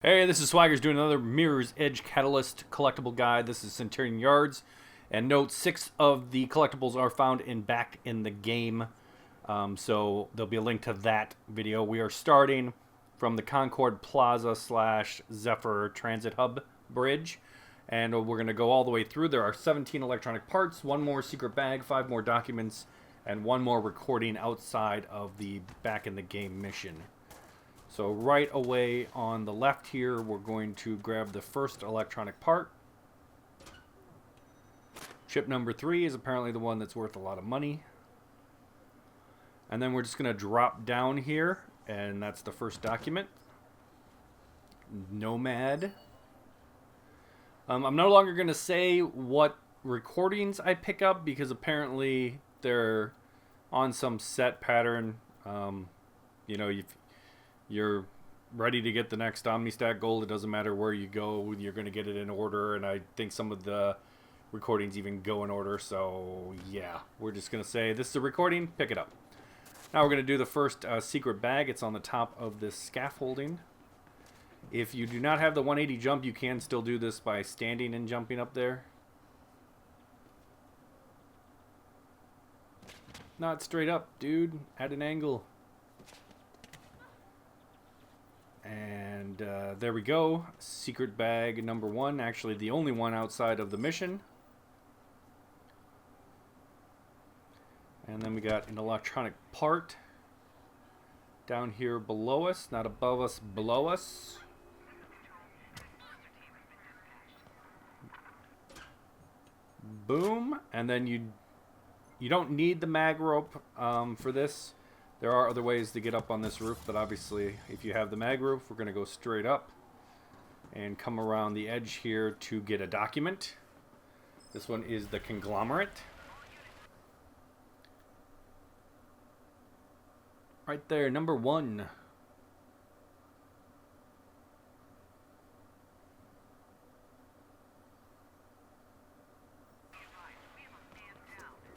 Hey, this is Swaggers doing another Mirror's Edge Catalyst collectible guide. This is Centurion Yards. And note, 6 of the collectibles are found back in the game. So there'll be a link to that video. We are starting from the Concord Plaza / Zephyr Transit Hub Bridge. And we're going to go all the way through. There are 17 electronic parts, 1 more secret bag, 5 more documents, and 1 more recording outside of the back in the game mission. So right away on the left here, we're going to grab the first electronic part. Chip number 3 is apparently the one that's worth a lot of money. And then we're just going to drop down here, and that's the first document. Nomad. I'm no longer going to say what recordings I pick up because apparently they're on some set pattern. You're ready to get the next OmniStat gold. It doesn't matter where you go. You're going to get it in order. And I think some of the recordings even go in order. So, yeah. We're just going to say, this is a recording. Pick it up. Now we're going to do the first secret bag. It's on the top of this scaffolding. If you do not have the 180 jump, you can still do this by standing and jumping up there. Not straight up, dude. At an angle. And there we go. Secret bag number 1. Actually, the only one outside of the mission. And then we got an electronic part down here below us. Not above us, below us. Boom. And then you don't need the mag rope for this. There are other ways to get up on this roof, but obviously if you have the mag roof, we're going to go straight up and come around the edge here to get a document. This one is the Conglomerate. Right there, number 1.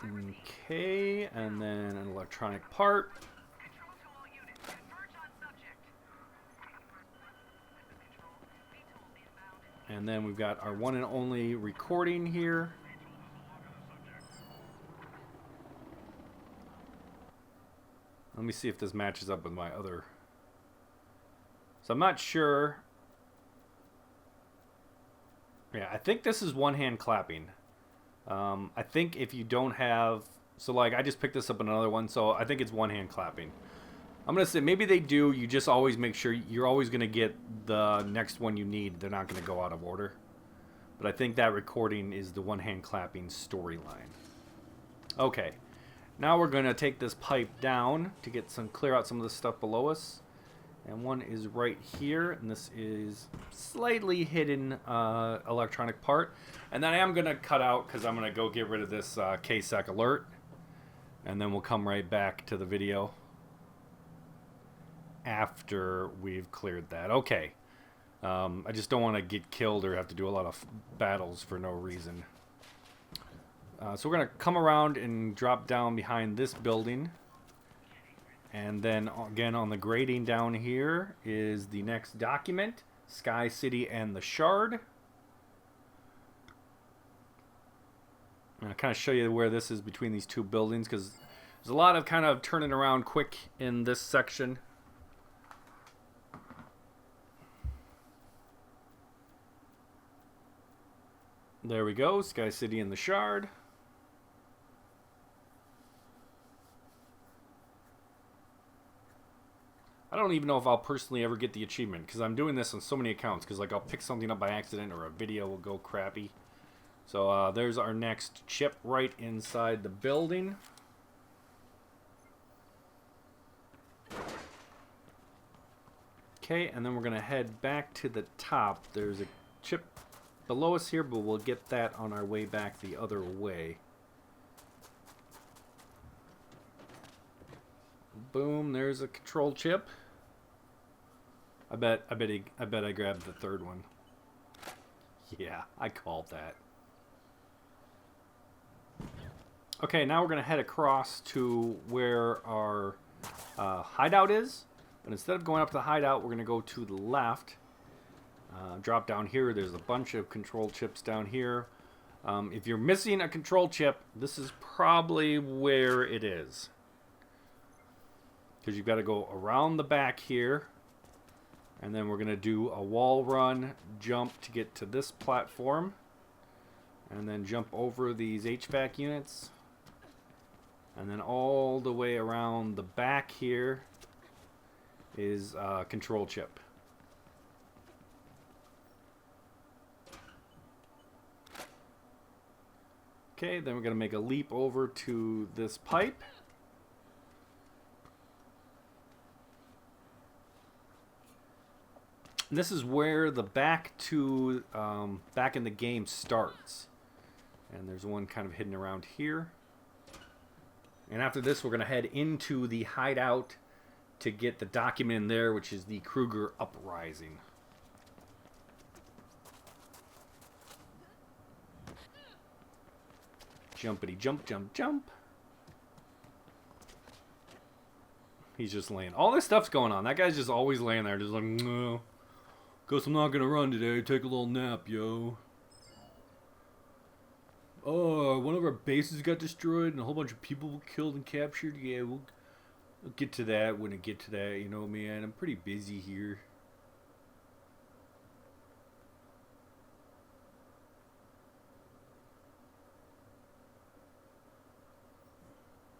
Okay, and then an electronic part. And then we've got our one and only recording here. Let me see if this matches up with my other. So I'm not sure. Yeah, I think this is one hand clapping. I think if you don't have, so like I just picked this up in another one, so I think it's one hand clapping. I'm going to say maybe they do, you just always make sure you're always going to get the next one you need. They're not going to go out of order. But I think that recording is the one hand clapping storyline. Okay, now we're going to take this pipe down to get clear out some of the stuff below us. And one is right here, and this is slightly hidden electronic part. And then I am going to cut out because I'm going to go get rid of this KSEC alert. And then we'll come right back to the video after we've cleared that. Okay. I just don't want to get killed or have to do a lot of battles for no reason. So we're going to come around and drop down behind this building. And then again on the grading down here is the next document, Sky City and the Shard. I'll kind of show you where this is between these two buildings because there's a lot of kind of turning around quick in this section. There we go, Sky City and the Shard. I don't even know if I'll personally ever get the achievement because I'm doing this on so many accounts because like I'll pick something up by accident or a video will go crappy. So there's our next chip right inside the building. Okay, and then we're going to head back to the top. There's a chip below us here, but we'll get that on our way back the other way. Boom, there's a control chip. I bet I grabbed the third one. Yeah, I called that. Okay, now we're going to head across to where our hideout is. But instead of going up to the hideout, we're going to go to the left. Drop down here. There's a bunch of control chips down here. If you're missing a control chip, this is probably where it is. Because you've got to go around the back here. And then we're going to do a wall run, jump to get to this platform. And then jump over these HVAC units. And then all the way around the back here is a control chip. Okay, then we're going to make a leap over to this pipe. This is where the back in the game starts. And there's one kind of hidden around here. And after this, we're going to head into the hideout to get the document in there, which is the Kruger Uprising. Jumpity jump, jump, jump. He's just laying. All this stuff's going on. That guy's just always laying there, just like, no. Guess I'm not gonna run today. Take a little nap, yo. Oh, one of our bases got destroyed and a whole bunch of people were killed and captured. Yeah, we'll get to that when I get to that. You know, man, I'm pretty busy here.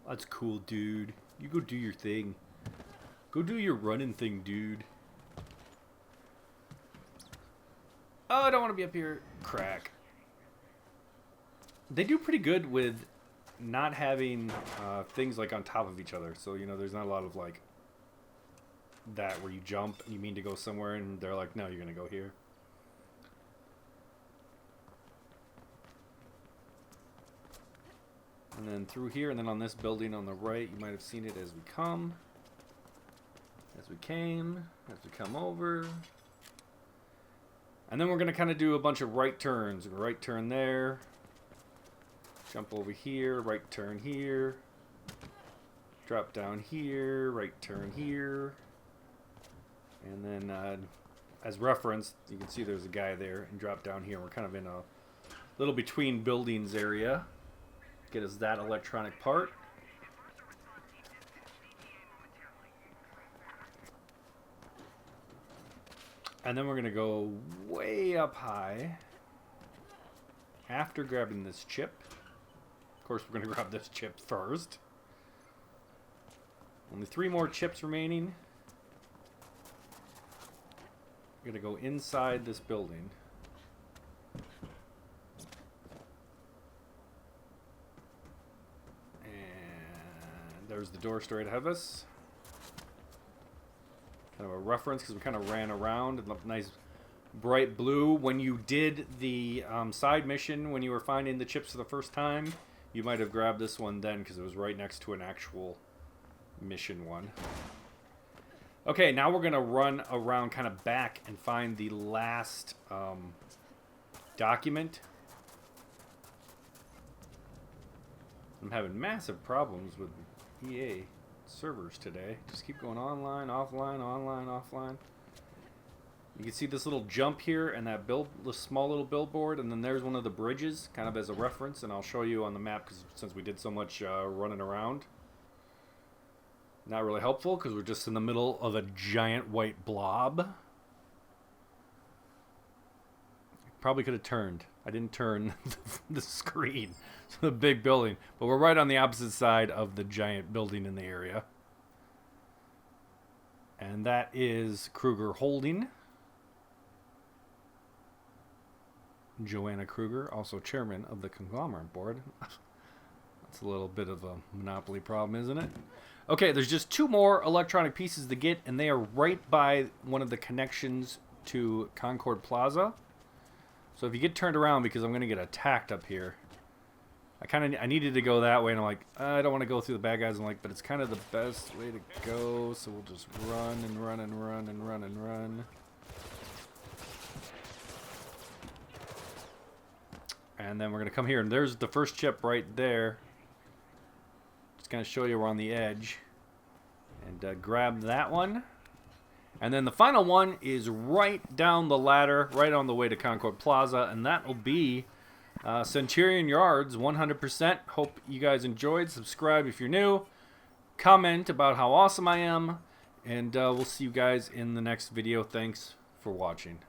That's cool, dude. You go do your thing. Go do your running thing, dude. Oh, I don't want to be up here. Crack. They do pretty good with not having things like on top of each other. So, you know, there's not a lot of like that where you jump and you mean to go somewhere and they're like, no, you're going to go here. And then through here, and then on this building on the right, you might have seen it as we come. As we came, as we come over. And then we're going to kind of do a bunch of right turns. Right turn there. Jump over here, right turn here. Drop down here, right turn here. And then, as reference, you can see there's a guy there. And drop down here. We're kind of in a little between buildings area. Get us that electronic part. And then we're going to go way up high after grabbing this chip. Of course, we're going to grab this chip first. Only 3 more chips remaining. We're going to go inside this building. And there's the door straight ahead of us. Kind of a reference because we kind of ran around. It looked nice bright blue. When you did the side mission, when you were finding the chips for the first time, you might have grabbed this one then because it was right next to an actual mission one. Okay, now we're going to run around kind of back and find the last document. I'm having massive problems with EA servers today. Just keep going online, offline, online, offline. You can see this little jump here and that the small little billboard, and then there's one of the bridges, kind of as a reference, and I'll show you on the map because since we did so much running around. Not really helpful because we're just in the middle of a giant white blob. Probably could have turned. I didn't turn the screen. So the big building. But we're right on the opposite side of the giant building in the area. And that is Kruger Holding. Joanna Kruger, also chairman of the Conglomerate board. That's a little bit of a monopoly problem, isn't it? Okay, there's just 2 more electronic pieces to get, and they are right by one of the connections to Concord Plaza. So if you get turned around, because I'm going to get attacked up here. I needed to go that way, and I'm like, I don't want to go through the bad guys. I'm like, but it's kind of the best way to go, so we'll just run and run and run and run and run. And then we're going to come here, and there's the first chip right there. Just going to show you we're on the edge. And grab that one. And then the final one is right down the ladder, right on the way to Concord Plaza, and that will be Centurion Yards, 100%. Hope you guys enjoyed. Subscribe if you're new. Comment about how awesome I am. And we'll see you guys in the next video. Thanks for watching.